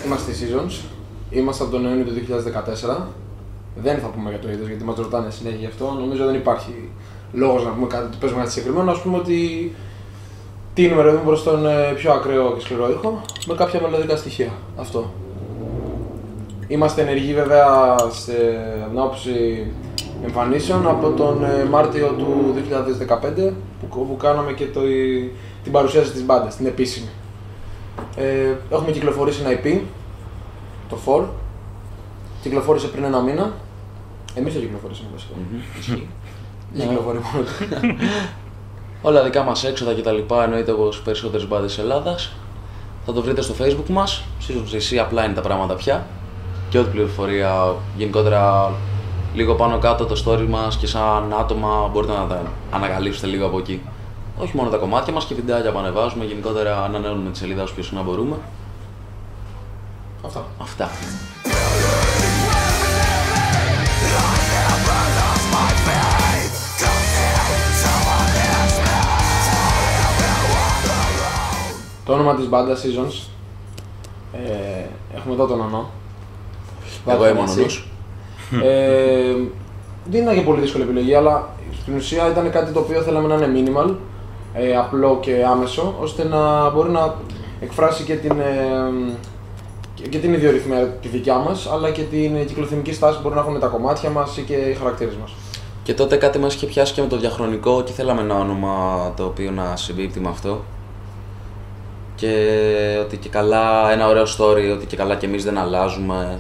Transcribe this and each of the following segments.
Είμαστε οι Seasons, είμαστε από τον Ιούνιο του 2014. Δεν θα πούμε για το είδος γιατί μας ρωτάνε συνέχεια γι' αυτό. Νομίζω δεν υπάρχει λόγος να πούμε κάτι που παίζουμε κάτι συγκεκριμένο. Ας πούμε ότι τίνουμε ρε προς τον πιο ακραίο και σκληρό ήχο με κάποια μελλοντικά στοιχεία. Αυτό. Είμαστε ενεργοί βέβαια σε ανάποψη εμφανίσεων από τον Μάρτιο του 2015 που κάναμε και την παρουσίαση της μπάντας, την επίσημη. Έχουμε κυκλοφορήσει ένα EP, το 4. Κυκλοφόρησε πριν ένα μήνα. Εμείς το κυκλοφορήσαμε βασικά. Δεν κυκλοφορεί μόνο του. Όλα δικά μας έξοδα και τα λοιπά εννοείται όπως περισσότερες μπάντες της Ελλάδας. Θα το βρείτε στο Facebook μας. Seasons AC απλά είναι τα πράγματα πια. Και ό,τι πληροφορία γενικότερα λίγο πάνω κάτω το story μας και σαν άτομα μπορείτε να τα ανακαλύψετε λίγο από εκεί. Όχι μόνο τα κομμάτια μας και βιντεάκια που ανεβάζουμε, γενικότερα ανανεώνουμε τη σελίδα όσο πιο συχνά μπορούμε. Αυτά. Το όνομα της μπάντας Seasons, έχουμε εδώ τον Ανώ. Εγώ είμαι ο Νονούς. Δεν ήταν και πολύ δύσκολη επιλογή, αλλά στην ουσία ήταν κάτι το οποίο θέλαμε να είναι minimal, απλό και άμεσο, ώστε να μπορεί να εκφράσει και την ιδιορυθμία τη δικιά μας, αλλά και την κυκλοθυμική στάση που μπορεί να έχουν τα κομμάτια μας ή και οι χαρακτήρες μας. Και τότε κάτι μας είχε πιάσει και με το διαχρονικό και θέλαμε ένα όνομα το οποίο να συμπίπτει με αυτό. Και ότι και καλά, ένα ωραίο story, ότι και καλά κι εμείς δεν αλλάζουμε,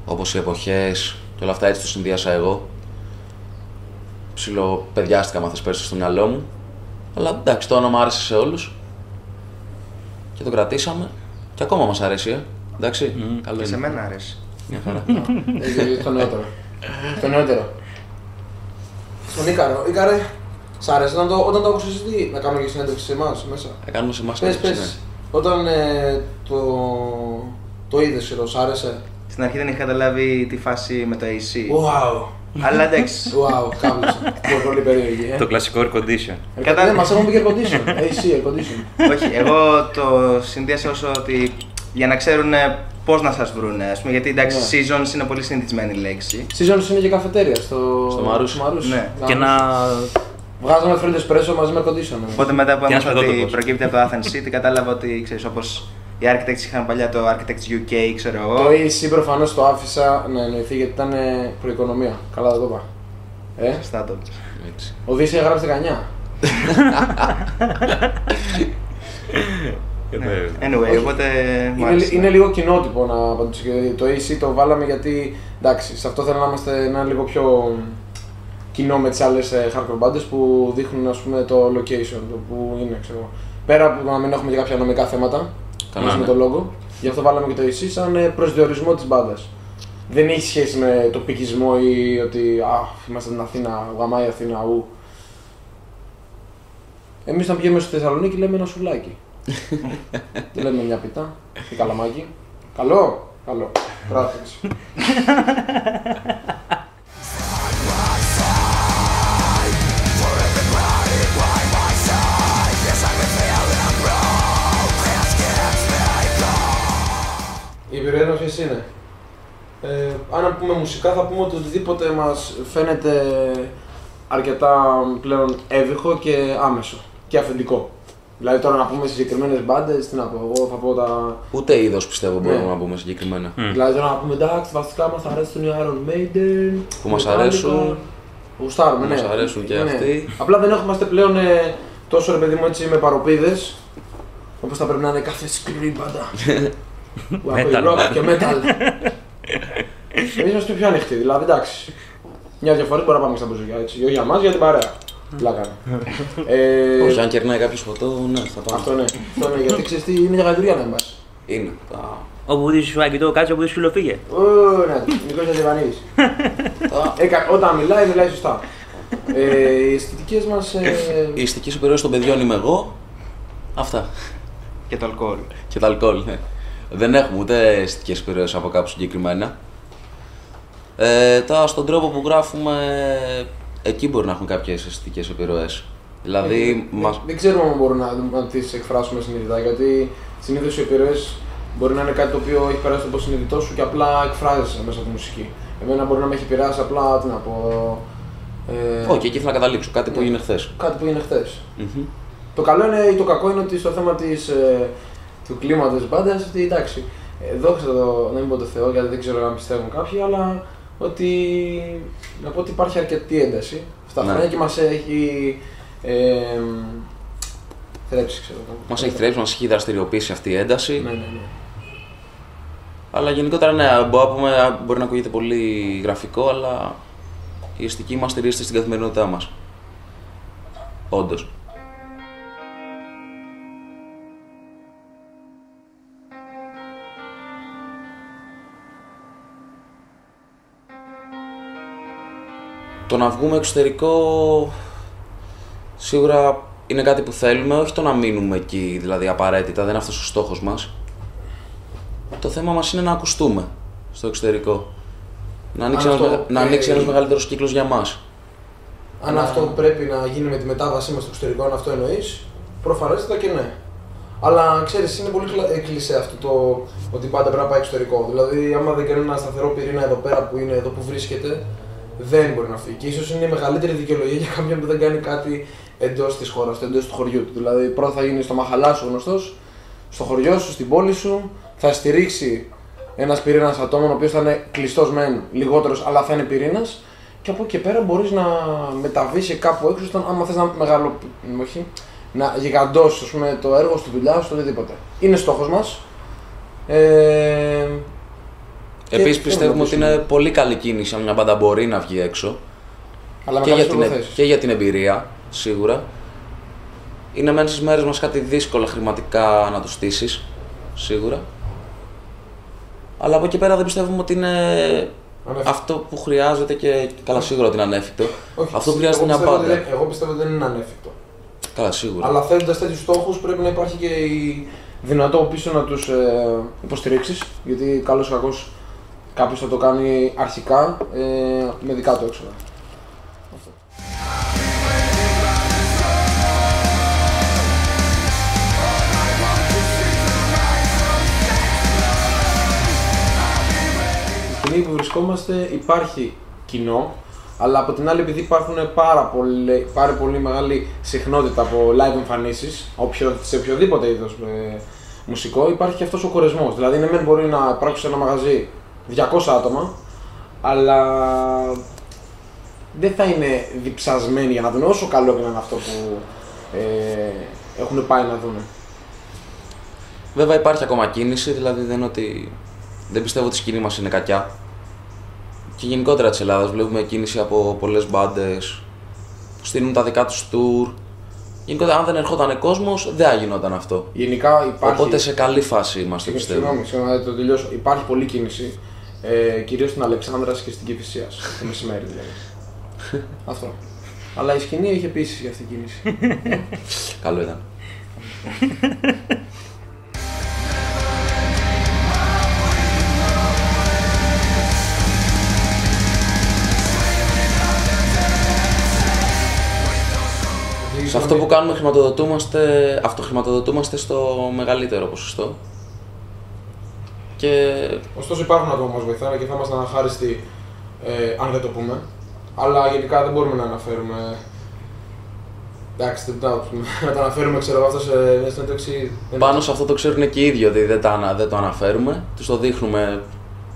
όπως οι εποχές και όλα αυτά, έτσι το συνδύασα εγώ. Ψιλοπαιδιάστηκα μα θες πέρσι στο μυαλό μου, αλλά εντάξει, το όνομα άρεσε σε όλους και το κρατήσαμε και ακόμα μας αρέσει, εντάξει. Καλό και σε μένα αρέσει. Μια χαρά. Το νεότερο. Το νεότερο. Στον Ίκαρο. Ίκαρε, σ' άρεσε όταν το άκουσες τι, να κάνουμε και συνέντευξη σε εμάς μέσα? Θα κάνουμε σε εμάς πες. ναι. Όταν το είδες εδώ, σ' άρεσε? Στην αρχή δεν είχα καταλάβει τη φάση με το AC. Wow. Αλλά εντάξει. Wow, κάβλωσα. Πολύ περίεργη. Το κλασικό air condition. Ναι, μας έχουν πει και air condition. AC, air condition. Όχι, εγώ το συνδύασα όσο ότι για να ξέρουν πώς να σας βρούνε, ας πούμε, γιατί εντάξει, seasons είναι πολύ συνηθισμένη λέξη. Seasons είναι και καφετέρια στο Μαρούσι. Ναι. Και να... Βγάζαμε French espresso μαζί με air condition. Οπότε μετά που έμαθα ότι παιδότοπος. προκύπτει από το Athens City, κατάλαβα ότι ξέρεις, όπως οι architects είχαν παλιά το Architects UK, ξέρω εγώ. Το AC προφανώς το άφησα να εννοηθεί γιατί ήταν προοικονομία. Καλά δεν το είπα. Σωστά το. Ο Δύση έγραψε 19. Anyway, οπότε μου άρεσε. Είναι λίγο κοινότυπο να απαντήσω. Το AC το βάλαμε γιατί εντάξει, σε αυτό θέλω να είμαστε ένα λίγο πιο κοινό με τις άλλες hardcore μπάντες που δείχνουν ας πούμε το location, το που είναι, ξέρω. Πέρα από να μην έχουμε και κάποια νομικά θέματα μαζί με το logo, γι' αυτό βάλαμε και το AC σαν προσδιορισμό της μπάντας. Δεν έχει σχέση με τοπικισμό ή ότι είμαστε στην Αθήνα, γαμάει Αθήνα, ου. Εμείς όταν πηγαίνουμε στη Θεσσαλονίκη λέμε ένα σουβλάκι. Δεν λέμε μια πίτα ή καλαμάκι. Καλό, καλό. Κράτηξε. Η εμπειρία μας ποιες είναι? Αν πούμε μουσικά θα πούμε ότι οτιδήποτε μας φαίνεται αρκετά πλέον εύηχο και άμεσο και αυθεντικό. Δηλαδή τώρα να πούμε συγκεκριμένες μπάντες, τι να πω, εγώ θα πω τα... Ούτε είδος πιστεύω μπορούμε να πούμε συγκεκριμένα. Δηλαδή τώρα να πούμε εντάξει, βασικά μας αρέσουν οι Iron Maiden, Που μας αρέσουν. Γουστάρουμε, ναι. Μας αρέσουν και αυτοί. Απλά δεν έχουμε πλέον τόσο ρε παιδί μου έτσι με παροπίδες, όπως θα πρέπει να είναι κάθε σκληρή μπάντα. Rock και metal. Εμείς είμαστε πιο ανοιχτοί, δηλαδή εντάξει. Μια-δυο φορές μπορεί να πάμε στα μπουζούκια, έτσι. Όχι για μας, για την παρέα. Πλάκα. Όχι, αν κερνάει κάποιο φωτό, ναι, θα πάμε. Αυτό ναι. Γιατί ξέρεις τι, είναι για γαϊδουρία να μην πας. Είναι. Όπου δεις σου φάγει κάτσε, όπου δεις σου φιλοφύγε. Ναι, Νικός Γιαννιβανίδης. Όταν μιλάει σωστά. Οι αισθητικές μας... Η αισθητική σου περιοχή των παιδιών είμαι εγώ. Αυτά. Και το αλκοόλ. Και το αλκοόλ, ναι. Δεν έχουμε ούτε αισθητικές επιρροές από κάπου συγκεκριμένα. Τώρα στον τρόπο που γράφουμε, εκεί μπορεί να έχουν κάποιες αισθητικές επιρροές. Δηλαδή, δεν ξέρουμε αν μπορούμε να τις εκφράσουμε συνειδητά, γιατί συνήθως οι επιρροές μπορεί να είναι κάτι το οποίο έχει περάσει από το συνειδητό σου και απλά εκφράζεσαι μέσα από τη μουσική. Εμένα μπορεί να με έχει επηρεάσει απλά, τι να πω. Όχι, εκεί θέλω να καταλήξω. Κάτι που έγινε χθες. Κάτι που έγινε χθες. Το καλό είναι ή το κακό είναι ότι στο θέμα του κλίματος της μπάντας, ότι εντάξει, δόξα τω να μην πω το Θεό, γιατί δεν ξέρω αν πιστεύουν κάποιοι, αλλά ότι να πω ότι υπάρχει αρκετή ένταση αυτά τα χρόνια και μας έχει θρέψει, ξέρω. Μας έχει θρέψει, μας έχει δραστηριοποιήσει αυτή η ένταση. Ναι. Αλλά γενικότερα ναι, μπορεί να ακούγεται πολύ γραφικό, αλλά η αισθητική μας στηρίζεται στην καθημερινότητά μας. Όντως. Το να βγούμε εξωτερικό σίγουρα είναι κάτι που θέλουμε, όχι το να μείνουμε εκεί δηλαδή απαραίτητα, δεν είναι αυτός ο στόχος μας. Το θέμα μας είναι να ακουστούμε στο εξωτερικό. Να ανοίξει ένας μεγαλύτερος κύκλος για μας. Αν αυτό πρέπει να γίνει με τη μετάβασή μας στο εξωτερικό, αν αυτό εννοείς, προφανέστατα και ναι. Αλλά ξέρεις, είναι πολύ κλισέ αυτό το ότι πάντα πρέπει να πάει εξωτερικό. Δηλαδή, άμα δεν κάνει ένα σταθερό πυρήνα εδώ πέρα που είναι, εδώ που βρίσκεται, δεν μπορεί να φύγει. Και ίσως είναι η μεγαλύτερη δικαιολογία για κάποιον που δεν κάνει κάτι εντός της χώρας, εντός του χωριού του. Δηλαδή, πρώτα θα γίνει στο μαχαλά σου γνωστός, στο χωριό σου, στην πόλη σου, θα στηρίξει ένας πυρήνας ατόμων, ο οποίος θα είναι κλειστός μεν, λιγότερος, αλλά θα είναι πυρήνας. Και από εκεί και πέρα μπορείς να μεταβείς σε κάπου έξω, άμα θες να γιγαντώσεις το έργο σου, τη δουλειά σου, οτιδήποτε. Είναι στόχος μας. Επίσης πιστεύουμε ότι είναι πολύ καλή κίνηση αν μια μπάντα μπορεί να βγει έξω. Αλλά και για την εμπειρία, σίγουρα. Είναι μέσα στις μέρες μας κάτι δύσκολο χρηματικά να το στήσεις, σίγουρα. Αλλά από εκεί πέρα δεν πιστεύουμε ότι είναι αυτό που χρειάζεται και καλά σίγουρα ότι είναι ανέφικτο. Όχι, αυτό που χρειάζεται είναι μια μπάντα. Εγώ πιστεύω ότι δεν είναι ανέφικτο. Καλά, σίγουρα. Αλλά θέλοντας τέτοιους στόχους πρέπει να υπάρχει και η δυνατότητα πίσω να τους υποστηρίξεις. Γιατί καλώς ή κακώς κάποιος θα το κάνει αρχικά με δικά του έξοδα. Στη στιγμή που βρισκόμαστε υπάρχει κοινό, αλλά από την άλλη επειδή υπάρχουν πάρα πολύ μεγάλη συχνότητα από live εμφανίσεις σε οποιοδήποτε είδος μουσικό, υπάρχει και αυτός ο κορεσμός. Δηλαδή ναι μεν μπορεί να υπάρξει σε ένα μαγαζί 200 άτομα, αλλά δεν θα είναι διψασμένοι για να δουν όσο καλό και να είναι αυτό που έχουν πάει να δουν. Βέβαια υπάρχει ακόμα κίνηση, δηλαδή δεν πιστεύω ότι η σκηνή μας είναι κακιά. Και γενικότερα της Ελλάδας βλέπουμε κίνηση από πολλές μπάντες που στείλουν τα δικά τους tour. Γενικότερα αν δεν ερχόταν κόσμος δεν θα γινόταν αυτό. Γενικά υπάρχει... Οπότε σε καλή φάση είμαστε πιστεύω. Συγγνώμη, το τελειώσω. Υπάρχει πολλή κίνηση, κυρίως στην Αλεξάνδρας και στην Κηφισίας, το μεσημέρι δηλαδή. Αυτό. Αλλά η σκηνή έχει επίσης για αυτή την κίνηση. Καλό ήταν. Σε αυτό που κάνουμε αυτοχρηματοδοτούμαστε στο μεγαλύτερο ποσοστό. Ωστόσο υπάρχουν άτομα που μας βοηθάνε και θα ήμασταν αχάριστοι αν δεν το πούμε. Αλλά γενικά δεν μπορούμε να αναφέρουμε. Εντάξει, να τα αναφέρουμε, ξέρω αυτό σε μια συνέντευξη. Πάνω σε αυτό το ξέρουν και οι ίδιοι ότι δεν το αναφέρουμε. Τους το δείχνουμε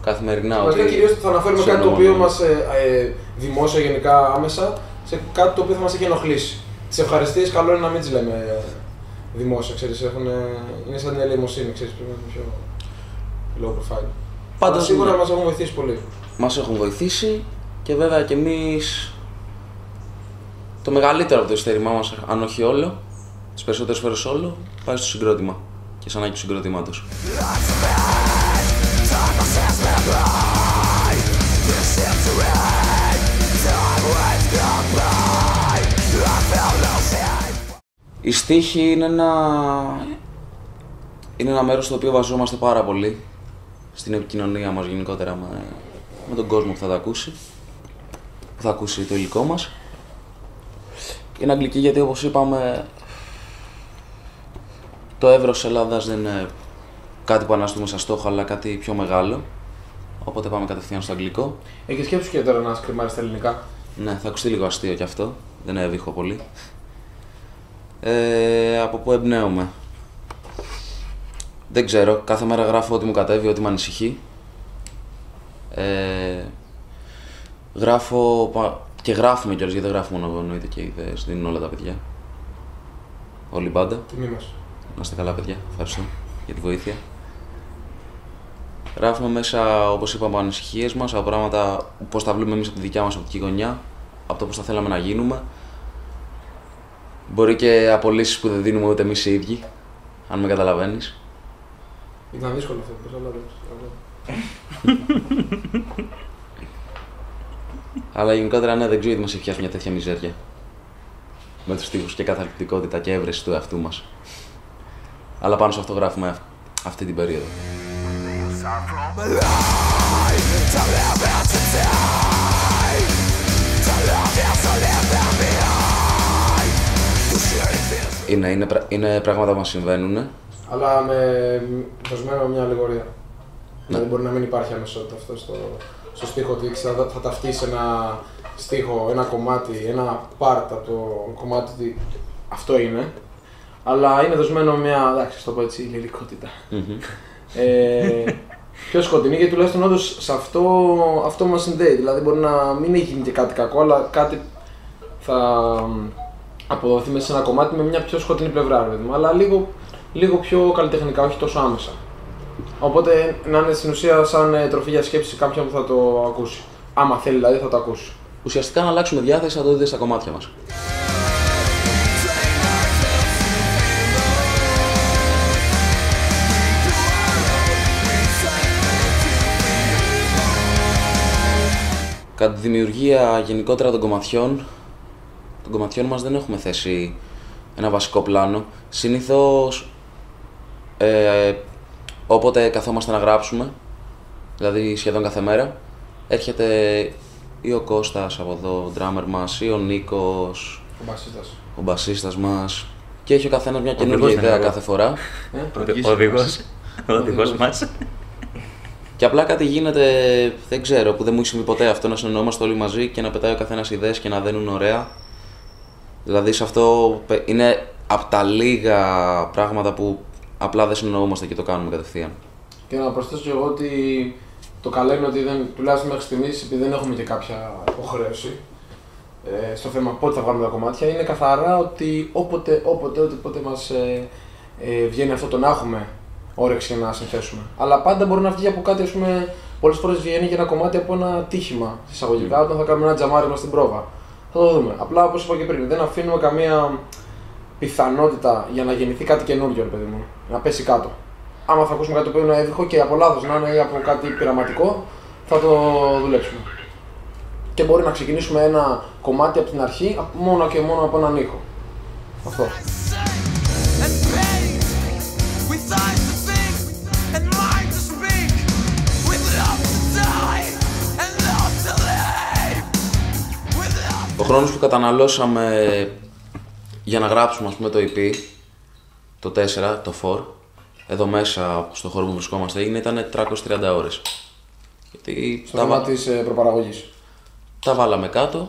καθημερινά. Βασικά κυρίως θα αναφέρουμε κάτι το οποίο μας δημόσια γενικά άμεσα σε κάτι το οποίο θα μας έχει ενοχλήσει. Τις ευχαριστίες καλό είναι να μην τις λέμε δημόσια, ξέρεις, είναι σαν την ελεημοσύνη, ξέρεις, πρέπει να είναι πιο low profile. Πάντως σίγουρα μας έχουν βοηθήσει πολύ. Μας έχουν βοηθήσει και βέβαια και εμείς το μεγαλύτερο από το εισιτήρημά μας, αν όχι όλο, τις περισσότερες φορές όλο, πάει στο συγκρότημα και σαν ανάγκη του συγκροτήματος. Η στίχη είναι είναι ένα μέρος στο οποίο βασιζόμαστε πάρα πολύ στην επικοινωνία μας γενικότερα με τον κόσμο που θα τα ακούσει, που θα ακούσει το υλικό μας. Είναι αγγλική γιατί, όπως είπαμε, το εύρος Ελλάδας δεν είναι κάτι που αναζητούμε σαν στόχο, αλλά κάτι πιο μεγάλο. Οπότε πάμε κατευθείαν στο αγγλικό. Έχει σκέψου και τώρα να σκριμάρεις τα ελληνικά. Ναι, θα ακουστεί λίγο αστείο κι αυτό. Δεν έβηχω πολύ. Από πού εμπνέομαι. Δεν ξέρω. Κάθε μέρα γράφω ό,τι μου κατέβει, ό,τι με ανησυχεί. Γράφω και γράφουμε κιόλας, γιατί δεν γράφουμε μόνο εννοείται και ιδέες. Δίνουν όλα τα παιδιά. Όλη η μπάντα. Τιμή μας. Να είστε καλά, παιδιά. Ευχαριστώ για τη βοήθεια. Γράφουμε μέσα, όπως είπαμε, από ανησυχίες μας, από πράγματα, πώς τα βλέπουμε εμείς από τη δικιά μας οπτική γωνιά, από το πώς θα θέλαμε να γίνουμε. Μπορεί και από λύσεις που δεν δίνουμε ούτε εμείς οι ίδιοι, αν με καταλαβαίνεις. Ήταν δύσκολο αυτό, αλλά Αλλά γενικότερα ναι, δεν ξέρω γιατί μας έχει φτιάξει μια τέτοια μιζέρια. Με τους στίχους και καθαρκτικότητα και έβρεση του εαυτού μας. Αλλά πάνω σε αυτό γράφουμε αυτή την περίοδο. Είναι πράγματα που μας συμβαίνουν. Αλλά δοσμένα με μια αλληγορία. Δηλαδή μπορεί να μην υπάρχει αμεσότητα αυτό στο στίχο, ότι θα ταυτίσει ένα στίχο, ένα κομμάτι, ένα part από το κομμάτι ότι αυτό είναι. Αλλά είναι δοσμένο μια, εντάξει, το πω έτσι, λυρικότητα. Πιο σκοτεινή, γιατί τουλάχιστον όντως σε αυτό μας συνδέει. Δηλαδή μπορεί να μην έχει γίνει και κάτι κακό, αλλά κάτι θα αποδοθεί μέσα σε ένα κομμάτι με μια πιο σκοτεινή πλευρά, αλλά λίγο πιο καλλιτεχνικά, όχι τόσο άμεσα. Οπότε να είναι στην ουσία σαν τροφή για σκέψη σε κάποιον που θα το ακούσει. Άμα θέλει δηλαδή θα το ακούσει. Ουσιαστικά να αλλάξουμε διάθεση θα το δείτε στα κομμάτια μας. Κατά τη δημιουργία γενικότερα των κομματιών μας δεν έχουμε θέσει ένα βασικό πλάνο. Συνήθως όποτε καθόμαστε να γράψουμε, δηλαδή σχεδόν κάθε μέρα, έρχεται ή ο Κώστας από εδώ, ο drummer μας, ή ο Νίκος, ο μπασίστας μας, και έχει ο καθένας μια καινούργια ιδέα κάθε φορά. Ο οδηγός μας. Και απλά κάτι γίνεται, δεν ξέρω, που δεν μου έχει συμβεί ποτέ αυτό, να συνεννοούμαστε όλοι μαζί και να πετάει ο καθένας ιδέες και να δένουν ωραία. Δηλαδή σε αυτό είναι από τα λίγα πράγματα που απλά δεν συνεννοούμαστε και το κάνουμε κατευθείαν. Και να προσθέσω και εγώ ότι το καλό είναι ότι τουλάχιστον μέχρι στιγμής, επειδή δεν έχουμε και κάποια υποχρέωση στο θέμα πότε θα βγάλουμε τα κομμάτια, είναι καθαρά ότι όποτε μας βγαίνει αυτό το να έχουμε όρεξη για να συνθέσουμε. Αλλά πάντα μπορεί να βγει από κάτι, ας πούμε, πολλές φορές βγαίνει και ένα κομμάτι από ένα τύχημα εισαγωγικά, όταν θα κάνουμε ένα τζαμάρισμα στην πρόβα. Θα το δούμε. Απλά όπως είπα και πριν, δεν αφήνουμε καμία πιθανότητα για να γεννηθεί κάτι καινούργιο, ρε παιδί μου, να πέσει κάτω. Άμα θα ακούσουμε κάτι που είναι εύχο και από λάθος να είναι ή από κάτι πειραματικό, θα το δουλέψουμε. Και μπορεί να ξεκινήσουμε ένα κομμάτι από την αρχή μόνο και μόνο από έναν ήχο. Αυτό. Ο χρόνος που καταναλώσαμε για να γράψουμε, ας πούμε, το EP, το 4, το 4, εδώ μέσα στο χώρο που βρισκόμαστε, ήταν 330 ώρες. Γιατί στο θέμα της προπαραγωγής. Τα βάλαμε κάτω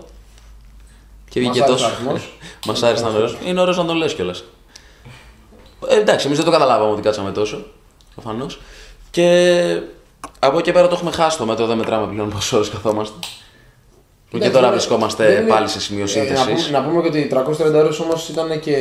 και βγήκε τόσο. Μας άρεσε να ωραίος. Είναι ωραίος να το λες κιόλας. Εντάξει, εμείς δεν το καταλάβαμε ότι κάτσαμε τόσο, προφανώς. Και από εκεί πέρα το έχουμε χάσει το μέτρο, δεν μετράμε πλέον πόσες ώρες καθόμαστε. Και τώρα βρισκόμαστε πάλι σε σημείο σύνθεσης. Να πούμε και ότι οι 330 ώρες όμως ήταν και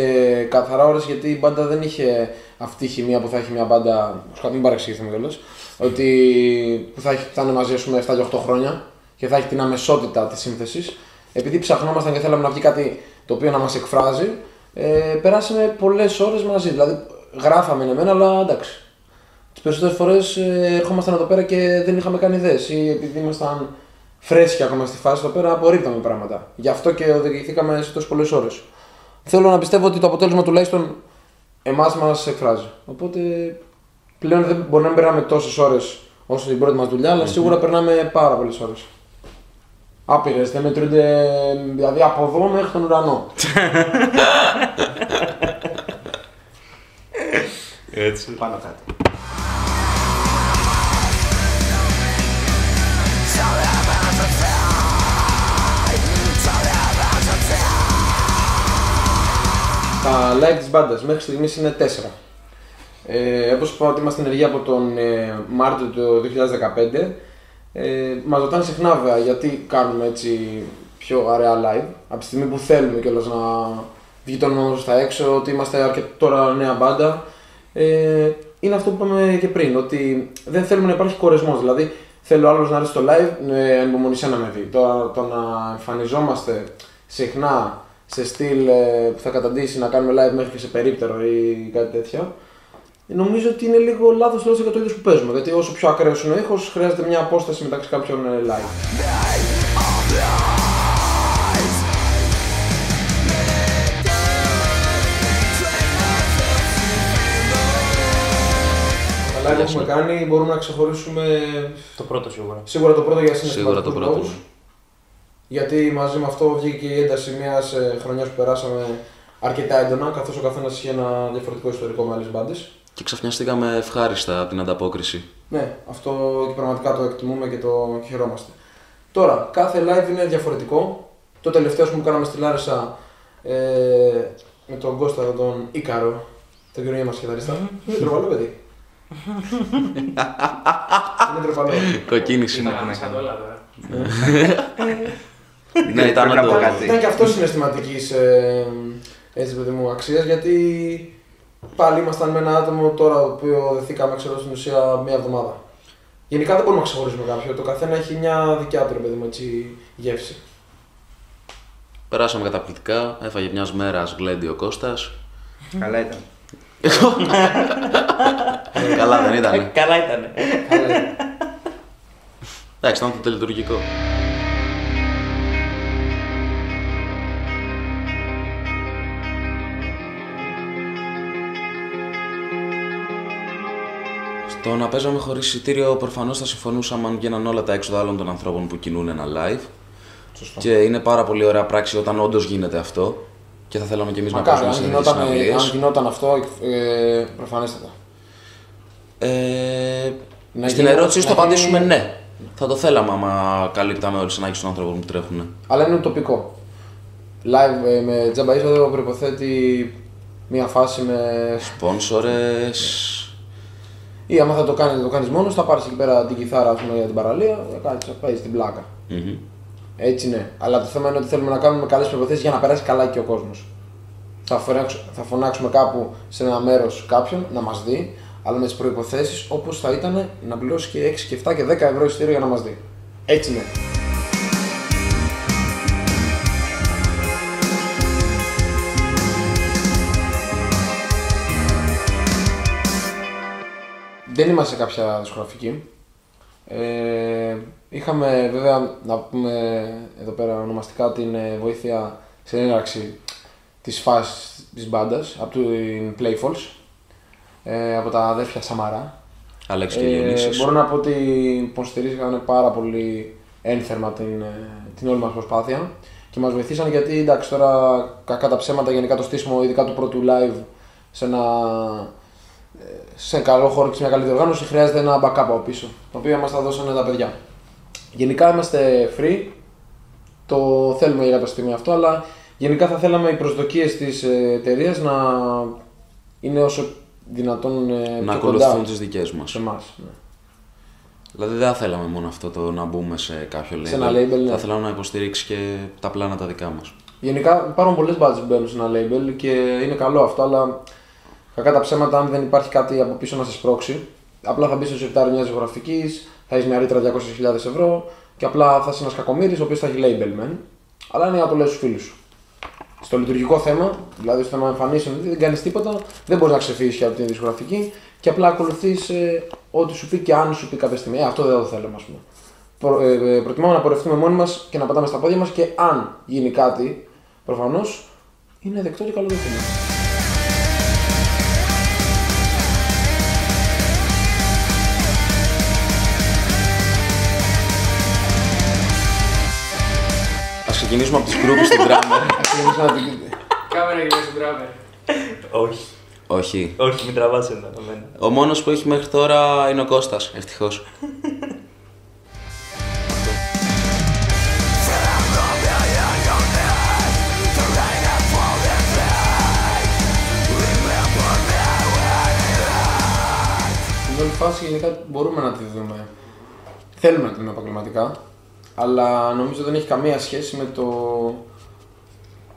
καθαρά ώρες, γιατί η μπάντα δεν είχε αυτή η χημεία που θα έχει μια μπάντα. Μην παρεξηγηθούμε κιόλας. Ότι θα είναι μαζί, ας πούμε, 7 και 8 χρόνια και θα έχει την αμεσότητα της σύνθεσης. Επειδή ψαχνόμασταν και θέλαμε να βγει κάτι το οποίο να μας εκφράζει, περάσαμε πολλές ώρες μαζί. Δηλαδή, γράφαμε εμένα, αλλά εντάξει. Τις περισσότερες φορές ερχόμασταν εδώ πέρα και δεν είχαμε καν ιδέες, ή επειδή ήμασταν φρέσκοι ακόμα στη φάση εδώ πέρα, απορρίπταμε πράγματα. Γι' αυτό και οδηγηθήκαμε σε τόσες πολλές ώρες. Θέλω να πιστεύω ότι το αποτέλεσμα τουλάχιστον εμάς μας εκφράζει. Οπότε Πλέον δεν μπορεί να μην περνάμε τόσες ώρες όσο την πρώτη μας δουλειά, αλλά σίγουρα περνάμε πάρα πολλές ώρες. Άπειρες, δεν μετρούνται δηλαδή από εδώ μέχρι τον ουρανό. Έτσι. Πάνω κάτω. Τα live της μπάντας μέχρι στιγμής είναι 4. Όπως είπα ότι είμαστε ενεργοί από τον Μάρτιο του 2015. Μας ρωτάνε συχνά βέβαια γιατί κάνουμε έτσι πιο αραιά live. Από τη στιγμή που θέλουμε κιόλας να βγει το όνομα μας στα έξω, ότι είμαστε τώρα νέα μπάντα. Είναι αυτό που είπαμε και πριν, ότι δεν θέλουμε να υπάρχει κορεσμός. Δηλαδή θέλω άλλος να έρθει στο live, ανυπομονησία να με δει. Το να εμφανιζόμαστε συχνά σε στυλ που θα καταντήσει να κάνουμε live μέχρι και σε περίπτερο ή κάτι τέτοιο, νομίζω ότι είναι λίγο λάθος λόγος για το είδος που παίζουμε. Γιατί όσο πιο ακραίος είναι ο ήχος, χρειάζεται μια απόσταση μεταξύ κάποιων live. Τα live που έχουμε κάνει μπορούμε να ξεχωρίσουμε Το πρώτο σίγουρα. σίγουρα το πρώτο για συναισθηματικούς λόγους. Γιατί μαζί με αυτό βγήκε και η ένταση μιας χρονιάς που περάσαμε αρκετά έντονα, καθώς ο καθένας είχε ένα διαφορετικό ιστορικό με άλλες μπάντες. Και ξαφνιαστήκαμε ευχάριστα από την ανταπόκριση. Ναι, αυτό και πραγματικά το εκτιμούμε και το χαιρόμαστε. Τώρα, κάθε live είναι διαφορετικό. Το τελευταίο που κάναμε στη Λάρισα με τον Κώστα, τον Ίκαρο, τον καινούργιο μας κιθαρίστα. Είναι τροπαλό παιδί. Είναι τροπαλό. Κοκκίνηση. Τα κάναμε όλα τώρα. Ναι, ήταν να το κάτι. Ήταν και αυτό συναισθηματικής έτσι παιδί μου αξίας, γιατί πάλι ήμασταν με ένα άτομο τώρα το οποίο δεθήκαμε ξέρω στην ουσία μία εβδομάδα. Γενικά δεν μπορούμε να ξεχωρίσουμε κάποιον, το καθένα έχει μια δικιά του ρε παιδί μου έτσι γεύση. Περάσαμε καταπληκτικά, έφαγε μιας μέρας γλέντι ο Κώστας. Καλά ήταν. Καλά δεν ήτανε. Καλά ήτανε. Εντάξει, ήταν το τελετουργικό. Στο να παίζαμε χωρίς εισιτήριο προφανώς θα συμφωνούσαμε αν βγαίναν όλα τα έξοδα άλλων των ανθρώπων που κινούν ένα live. Σωστό. Και είναι πάρα πολύ ωραία πράξη όταν όντως γίνεται αυτό. Και θα θέλαμε κι εμείς να παίζουμε σε τέτοιες αν συναυλίες. γινόταν αυτό, προφανέστατα. Στην ερώτηση σου θα απαντήσουμε ναι. Θα το θέλαμε άμα καλύπταμε όλες τις ανάγκες των ανθρώπων που τρέχουν. Αλλά είναι τοπικό. Live με τζάμπα είσοδο προϋποθέτει μια φάση με. Σπόνσορες. Ή άμα θα το κάνεις μόνος, θα πάρεις εκεί πέρα την κιθάρα ας πούμε, για την παραλία, θα παίζεις την πλάκα. Έτσι ναι. Αλλά το θέμα είναι ότι θέλουμε να κάνουμε καλές προϋποθέσεις για να περάσει καλά και ο κόσμος. Θα φωνάξουμε κάπου σε ένα μέρος κάποιον να μας δει, αλλά με τις προϋποθέσεις όπως θα ήταν να πληρώσει και 6 και 7 και 10 ευρώ εισιτήριο για να μας δει. Έτσι ναι. Δεν είμαστε σε κάποια δισκογραφική. Είχαμε βέβαια να πούμε εδώ πέρα ονομαστικά την βοήθεια στην έναρξη της φάσης της μπάντας από την Playfalls, από τα αδέρφια Σαμαρά. Αλέξη και Διονύσης. Μπορώ να πω ότι υποστηρίζανε πάρα πολύ ένθερμα την όλη μας προσπάθεια και μας βοηθήσαν γιατί εντάξει τώρα κακά τα ψέματα γενικά το στήσιμο ειδικά του πρώτου live σε καλό χώρο και σε μια καλή διοργάνωση χρειάζεται ένα backup από πίσω, το οποίο μας τα δώσανε τα παιδιά. Γενικά είμαστε free, το θέλουμε για το στιγμή αυτό, αλλά γενικά θα θέλαμε οι προσδοκίες της εταιρείας να είναι όσο δυνατόν να πιο ακολουθούν κοντά τις δικές μας. σε εμάς. Ναι. Δηλαδή δεν θα θέλαμε μόνο αυτό το να μπούμε σε κάποιο label. Σε ένα label, ναι. Θα θέλαμε να υποστηρίξει και τα πλάνα τα δικά μας. Γενικά υπάρχουν πολλές μπάντες που μπαίνουν σε ένα label και είναι καλό αυτό, αλλά κακά τα ψέματα, αν δεν υπάρχει κάτι από πίσω να σε σπρώξει, απλά θα μπει στο σιρτάρι μιας ζωγραφικής, θα έχει μια ρήτρα 200.000 ευρώ και απλά θα είσαι ένας κακομοίρης ο οποίος θα έχει label μεν, αλλά είναι να το λες στους φίλους σου. Στο λειτουργικό θέμα, δηλαδή στο θέμα εμφανίσεων, δεν κάνεις τίποτα, δεν μπορείς να ξεφύγεις από την δισκογραφική και απλά ακολουθείς ό,τι σου πει και αν σου πει κάποια στιγμή. Αυτό δεν το θέλουμε, ας πούμε. Προτιμάμε να πορευτούμε μόνοι μας και να πατάμε στα πόδια μας και αν γίνει κάτι, προφανώς είναι δεκτό και καλοδεχτό. ξεκινήσουμε από τις γκρούπες του drummer. Κάμερα και στον drummer. Όχι. Όχι. Όχι, μην τραβάς εμένα. Ο μόνος που έχει μέχρι τώρα είναι ο Κώστας, ευτυχώς. Στην όλη φάση γενικά μπορούμε να τη δούμε. Θέλουμε να τη δούμε επαγγελματικά, αλλά νομίζω δεν έχει καμία σχέση με το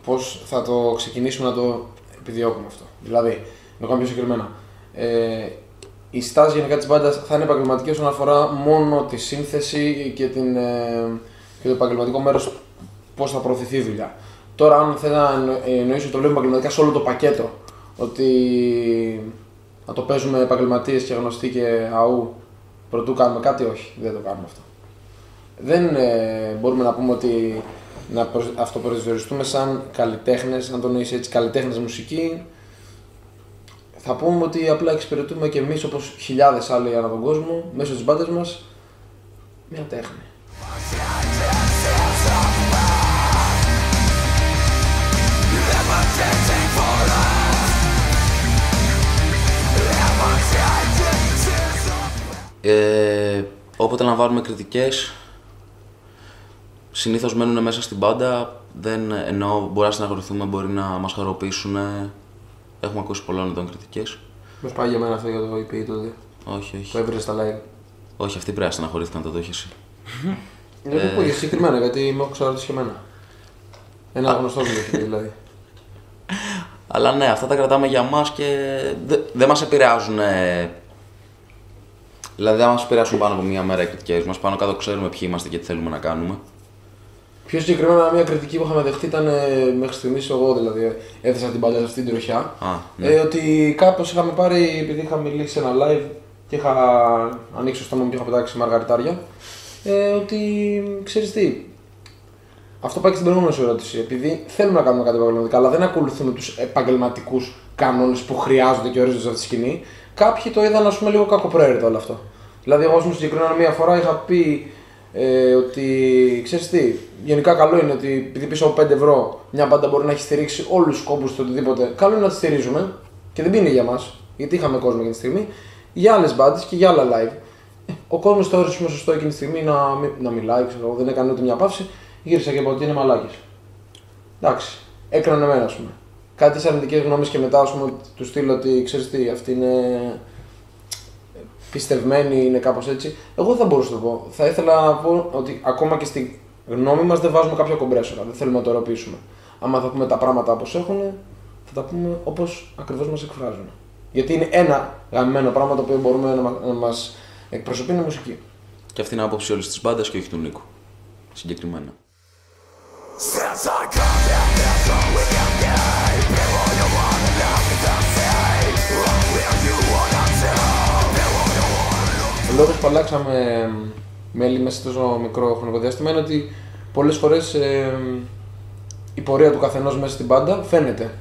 πώς θα το ξεκινήσουμε να το επιδιώκουμε αυτό. Δηλαδή, να το κάνω πιο συγκεκριμένα. Η στάση γενικά της μπάντας θα είναι επαγγελματική όσον αφορά μόνο τη σύνθεση και το επαγγελματικό μέρος, πώς θα προωθηθεί η δουλειά. Τώρα, αν θέλει να εννοήσει ότι το βλέπουμε επαγγελματικά σε όλο το πακέτο, ότι να το παίζουμε επαγγελματίες και γνωστοί και αού, προτού κάνουμε κάτι, όχι, δεν το κάνουμε αυτό. Δεν μπορούμε να πούμε ότι να αυτοπροσδιοριστούμε σαν καλλιτέχνες, να το νοήσει έτσι, καλλιτέχνες μουσική. Θα πούμε ότι απλά εξυπηρετούμε και εμείς, όπως χιλιάδες άλλοι ανά τον κόσμο, μέσω της μπάντας μας, μια τέχνη. Όποτε λαμβάνουμε κριτικές, συνήθως μένουν μέσα στην μπάντα, ενώ μπορεί να συναγωνιστούμε, μπορεί να μας χαροποιήσουν. Έχουμε ακούσει πολλών ειδών κριτικές. Πώς πάει για μένα αυτό για το EP τότε? Όχι, όχι. Το έβριζε στα live. Όχι, αυτοί πρέπει να στεναχωρήθηκαν, το έχεις εσύ. Δεν το πω για συγκεκριμένα, γιατί με έχω ξαναρωτήσει και εμένα. Ένα γνωστό μου έχει δηλαδή. Αλλά ναι, αυτά τα κρατάμε για μας και δεν μας επηρεάζουν. Δηλαδή δεν μας επηρεάσουν πάνω από μία μέρα οι κριτικές μας. Πάνω κάτω ξέρουμε ποιοι είμαστε και τι θέλουμε να κάνουμε. Πιο συγκεκριμένα, μια κριτική που είχαμε δεχτεί ήταν μέχρι στιγμής, εγώ δηλαδή έθεσα την παλιά σε αυτή την τροχιά. Ναι. Ότι κάπως είχαμε πάρει, επειδή είχα μιλήσει σε ένα live και είχα ανοίξει το στόμα μου και είχα πετάξει μαργαριτάρια, ότι ξέρεις τι, αυτό πάει και στην προηγούμενη σου ερώτηση. Επειδή θέλουμε να κάνουμε κάτι επαγγελματικά, αλλά δεν ακολουθούμε τους επαγγελματικούς κανόνες που χρειάζονται και ορίζονται σε αυτή τη σκηνή, κάποιοι το είδαν, ας πούμε, λίγο κακοπροαίρετο όλο αυτό. Δηλαδή, εγώ, συγκεκριμένα, μία φορά είχα πει ότι ξέρεις τι, γενικά καλό είναι ότι επειδή πίσω από 5 ευρώ μια μπάντα μπορεί να έχει στηρίξει όλους τους κόμπους του οτιδήποτε, καλό είναι να τη στηρίζουμε και δεν είναι για μας, γιατί είχαμε κόσμο εκείνη τη στιγμή, για άλλες μπάντες και για άλλα live. Ο κόσμος θεώρησε σωστό εκείνη τη στιγμή να μιλάει, ξέρω, δεν έκανε ούτε μια παύση, γύρισα και είπα ότι είναι μαλάκες. Εντάξει, έκαναν εμένα, ας πούμε. Κάτι σε αρνητικές γνώμες και μετά, ας πούμε, του στείλω ότι ξέρεις τι, αυτή είναι πιστευμένη, είναι κάπως έτσι. Εγώ δεν θα μπορούσα να το πω. Θα ήθελα να πω ότι ακόμα και στη γνώμη μας δεν βάζουμε κάποια κομπρέσορα. Δεν θέλουμε να το ερωτήσουμε. Άμα θα πούμε τα πράγματα όπως έχουν, θα τα πούμε όπως ακριβώς μας εκφράζουν. Γιατί είναι ένα γαμμένο πράγμα το οποίο μπορούμε να μας εκπροσωπεί, είναι η μουσική. Και αυτή είναι η άποψη όλης της μπάντας και όχι του Νίκου. Συγκεκριμένα. Ο λόγος που αλλάξαμε μέλη μέσα σε τόσο μικρό χρονικό διάστημα είναι ότι πολλές φορές η πορεία του καθενός μέσα στην μπάντα φαίνεται.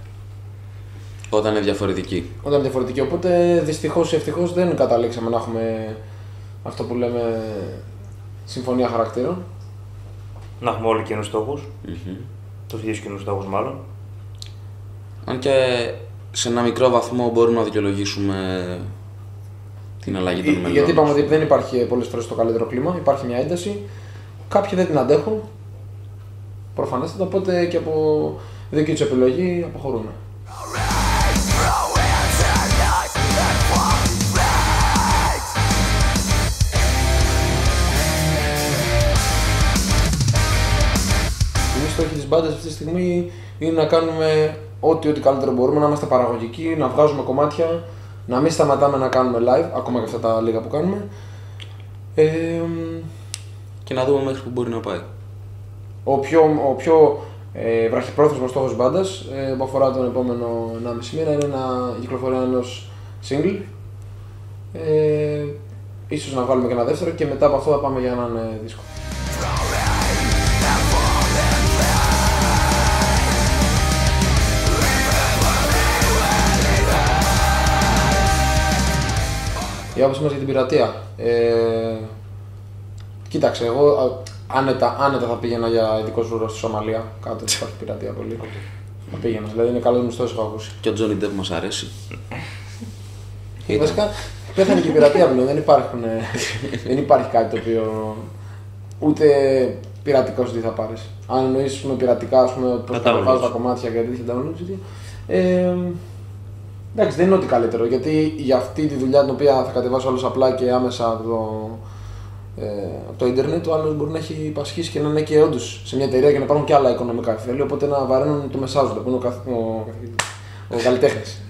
Όταν είναι διαφορετική. Όταν είναι διαφορετική. Οπότε δυστυχώς ή ευτυχώς δεν καταλήξαμε να έχουμε αυτό που λέμε συμφωνία χαρακτήρων. Να έχουμε όλοι κοινούς στόχους. Τους ίδιους κοινούς στόχους, μάλλον. Αν και σε ένα μικρό βαθμό μπορούμε να δικαιολογήσουμε την αλλαγή των μελών. Γιατί είπαμε ότι δεν υπάρχει πολλές φορές το καλύτερο κλίμα, υπάρχει μια ένταση. Κάποιοι δεν την αντέχουν. Προφανέστατα, οπότε και από δική τους επιλογή αποχωρούν. Οι στόχοι της μπάντας αυτή τη στιγμή είναι να κάνουμε ό,τι καλύτερο μπορούμε, να είμαστε παραγωγικοί, να βγάζουμε κομμάτια, να μην σταματάμε να κάνουμε live, ακόμα και αυτά τα λίγα που κάνουμε. Και να δούμε μέχρι που μπορεί να πάει. Ο πιο βραχυπρόθεσμος στόχος της μπάντας που αφορά τον επόμενο 1,5 μήνα είναι να κυκλοφορεί ενός single. Ίσως να βγάλουμε και ένα δεύτερο και μετά από αυτό θα πάμε για έναν δίσκο. Η άποψη μας για την πειρατεία. Κοίταξε, εγώ άνετα θα πήγαινα για ειδικό βουρό στη Σομαλία. Κάτω υπάρχει πειρατεία πολύ. Θα πήγαινα, δηλαδή είναι καλό μισθό, έχω ακούσει. Και ο Τζόνι Ντεπ μας αρέσει. Βασικά πέθανε και η πειρατεία πλέον. Δεν υπάρχει κάτι το οποίο ούτε πειρατικά σου τι θα πάρει. Αν εννοείς με πειρατικά, ας πούμε, πώς θα βάζω τα κομμάτια και τέτοια downloads. Εντάξει, δεν είναι ό,τι καλύτερο, γιατί για αυτή τη δουλειά την οποία θα κατεβάσει όλος απλά και άμεσα από το ίντερνετ, ο άλλος μπορεί να έχει υπασχίσει και να είναι και όντως σε μια εταιρεία και να υπάρχουν και άλλα οικονομικά ωφέλη, οπότε να βαραίνουν το μεσάζοντα που είναι ο καλλιτέχνης,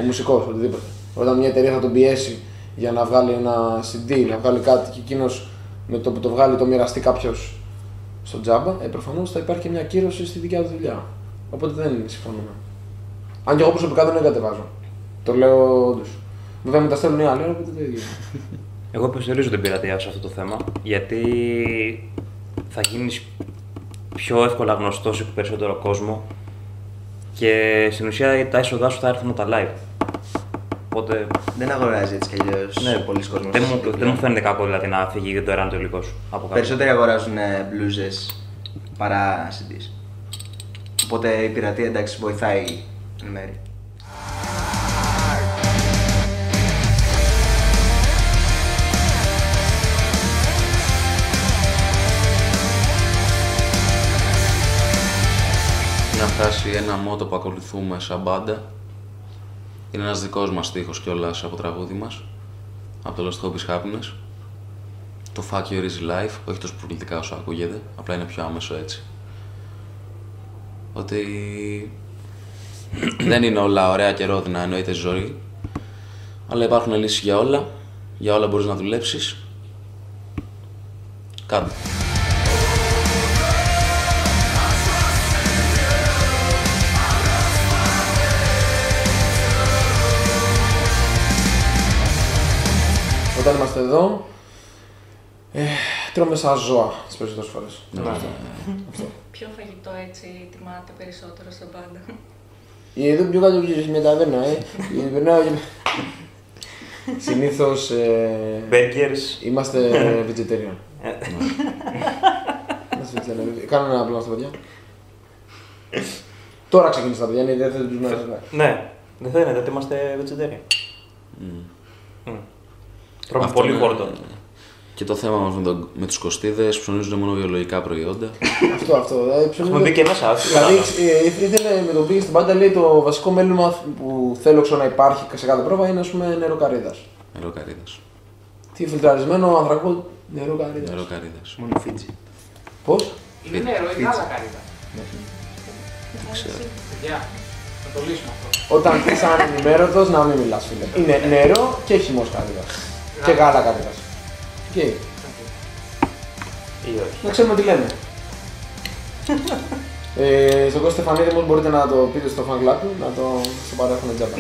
ο μουσικός, οτιδήποτε. Όταν μια εταιρεία θα τον πιέσει για να βγάλει ένα CD, να βγάλει κάτι και εκείνος με το που το βγάλει το μοιραστεί κάποιος στο τζάμπα, προφανώς θα υπάρχει και μια κύρωση στη δικιά του δουλειά. Οπότε δεν συμφωνούμε. Αν και εγώ προσωπικά δεν κατεβάζω. Το λέω όντως. Βέβαια με τα στέλνουν οι άλλοι, αλλά οπότε το ίδιο. Εγώ υποστηρίζω την πειρατεία σε αυτό το θέμα, γιατί θα γίνεις πιο εύκολα γνωστός σε περισσότερο κόσμο και στην ουσία τα έσοδά σου θα έρθουν από τα live. Οπότε... Δεν αγοράζει έτσι κι αλλιώς πολλοί κόσμος. Δεν μου φαίνεται κακό δηλαδή να φύγει το εράντο υλικό σου από κάτω. Περισσότεροι αγοράζουν μπλούζες παρά CDs. Οπότε η πειρατεία εντάξει βοηθάει εν μέρει. Μια φράση, ένα μότο που ακολουθούμε σαν μπάντα. Είναι ένας δικός μας στίχος κιόλας από τραγούδι μας, από το Lost Hobbies Happiness. Το Fuck Your Easy Life, όχι τόσο προκλητικά όσο ακούγεται, απλά είναι πιο άμεσο έτσι. Ότι δεν είναι όλα ωραία και ρόδινα, εννοείται ζωή, αλλά υπάρχουν λύσεις για όλα μπορείς να δουλέψεις. Κάντε. Όταν είμαστε εδώ, τρώμε σαν ζώα τις περισσότερες φορές. Ποιο φαγητό έτσι τιμάτε περισσότερο στον πάντα? Εδώ πιο κάτω με ταβέρνα, συνήθως Burgers. είμαστε vegetarian. Κάνω ένα απλό στα παιδιά. Τώρα ξεκίνησε τα παιδιά, είναι η δεύτερη τους μέρες. Ναι, δεν φαίνεται ότι είμαστε vegetarian. Τρώμε πολύ χόρτο. Και το θέμα μας με τους κοστίδες, ψωνίζουν μόνο βιολογικά προϊόντα. Αυτό. Έχουμε μπει και μέσα. Δηλαδή, ήθελε με τον πήγε στην πάντα, λέει το βασικό μέλημα που θέλω να υπάρχει σε κάθε πρόβα είναι, ας πούμε, νερό καρύδας. Νερό καρύδας. Τι φιλτραρισμένο ανθρακό νερό καρύδας. Νερό καρύδας. Μόνο Φίτζι. Πώς? Είναι νερό ή γάλα καρύδα? Δεν ξέρω. Παιδιά, θα το λύσουμε αυτό. Όταν θες ανενημέρωτος να μην μιλάς, φίλε. Είναι νερό και χυμός καρύδας. Και γάλα καρύδας. Okay. Ή όχι. Να ξέρουμε τι λέμε. Στον Κώστα Στεφανίδη μου μπορείτε να το πείτε στο fan club του, να το παρέχουν τζάμπα.